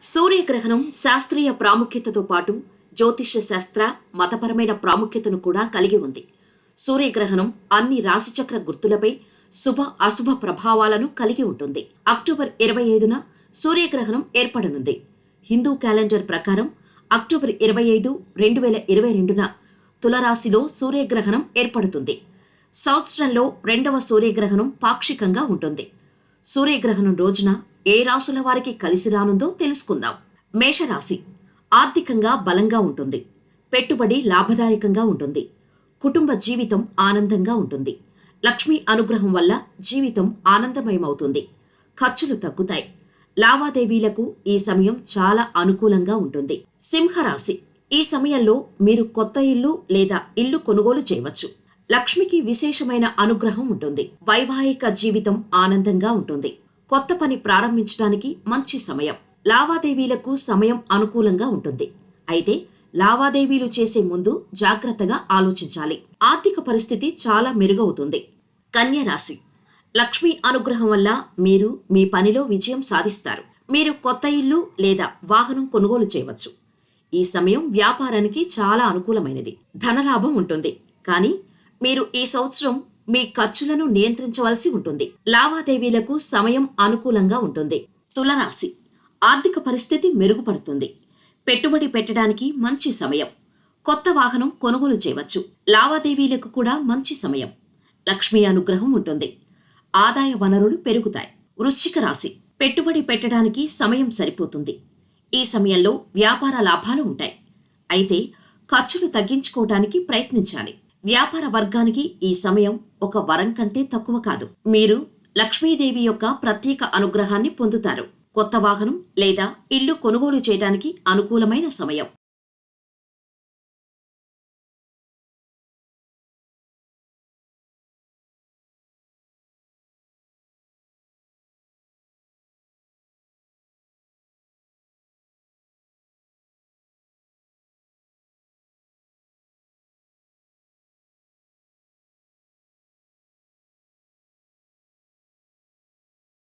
సూర్యగ్రహణం శాస్త్రీయ ప్రాముఖ్యతతో పాటు జ్యోతిష్య శాస్త్ర మతపరమైన ప్రాముఖ్యతను కూడా కలిగి ఉంది. సూర్యగ్రహణం అన్ని రాశిచక్ర గుర్తులపై శుభ అశుభ ప్రభావాలను కలిగి ఉంటుంది. అక్టోబర్ 25న సూర్యగ్రహణం ఏర్పడనుంది. హిందూ క్యాలెండర్ ప్రకారం అక్టోబర్ 25, 2022న తులరాశిలో సూర్యగ్రహణం ఏర్పడుతుంది. సంవత్సరంలో రెండవ సూర్యగ్రహణం పాక్షికంగా ఉంటుంది. సూర్యగ్రహణం రోజున ఏ రాశుల వారికి కలిసి రానుందో తెలుసుకుందాం. మేషరాశి ఆర్థికంగా బలంగా ఉంటుంది. పెట్టుబడి లాభదాయకంగా ఉంటుంది. కుటుంబ జీవితం ఆనందంగా ఉంటుంది. లక్ష్మీ అనుగ్రహం వల్ల జీవితం ఆనందమయమవుతుంది. ఖర్చులు తగ్గుతాయి. లావాదేవీలకు ఈ సమయం చాలా అనుకూలంగా ఉంటుంది. సింహరాశి ఈ సమయంలో మీరు కొత్త ఇల్లు లేదా ఇల్లు కొనుగోలు చేయవచ్చు. లక్ష్మికి విశేషమైన అనుగ్రహం ఉంటుంది. వైవాహిక జీవితం ఆనందంగా ఉంటుంది. కొత్త పని ప్రారంభించడానికి మంచి సమయం. లావాదేవీలకు సమయం అనుకూలంగా ఉంటుంది. అయితే లావాదేవీలు చేసే ముందు జాగ్రత్తగా ఆలోచించాలి. ఆర్థిక పరిస్థితి చాలా మెరుగవుతుంది. కన్య రాశి లక్ష్మీ అనుగ్రహం వల్ల మీరు మీ పనిలో విజయం సాధిస్తారు. మీరు కొత్త ఇల్లు లేదా వాహనం కొనుగోలు చేయవచ్చు. ఈ సమయం వ్యాపారానికి చాలా అనుకూలమైనది. ధనలాభం ఉంటుంది. కానీ మీరు ఈ సంవత్సరం మీ ఖర్చులను నియంత్రించవలసి ఉంటుంది. లావాదేవీలకు సమయం అనుకూలంగా ఉంటుంది. తులరాశి ఆర్థిక పరిస్థితి మెరుగుపడుతుంది. పెట్టుబడి పెట్టడానికి మంచి సమయం. కొత్త వాహనం కొనుగోలు చేయవచ్చు. లావాదేవీలకు కూడా మంచి సమయం. లక్ష్మీ అనుగ్రహం ఉంటుంది. ఆదాయ వనరులు పెరుగుతాయి. వృశ్చిక రాశి పెట్టుబడి పెట్టడానికి సమయం సరిపోతుంది. ఈ సమయంలో వ్యాపార లాభాలు ఉంటాయి. అయితే ఖర్చులు తగ్గించుకోవడానికి ప్రయత్నించాలి. వ్యాపార వర్గానికి ఈ సమయం ఒక వరం కంటే తక్కువ కాదు. మీరు లక్ష్మీదేవి యొక్క ప్రత్యేక అనుగ్రహాన్ని పొందుతారు. కొత్త వాహనం లేదా ఇల్లు కొనుగోలు చేయడానికి అనుకూలమైన సమయం.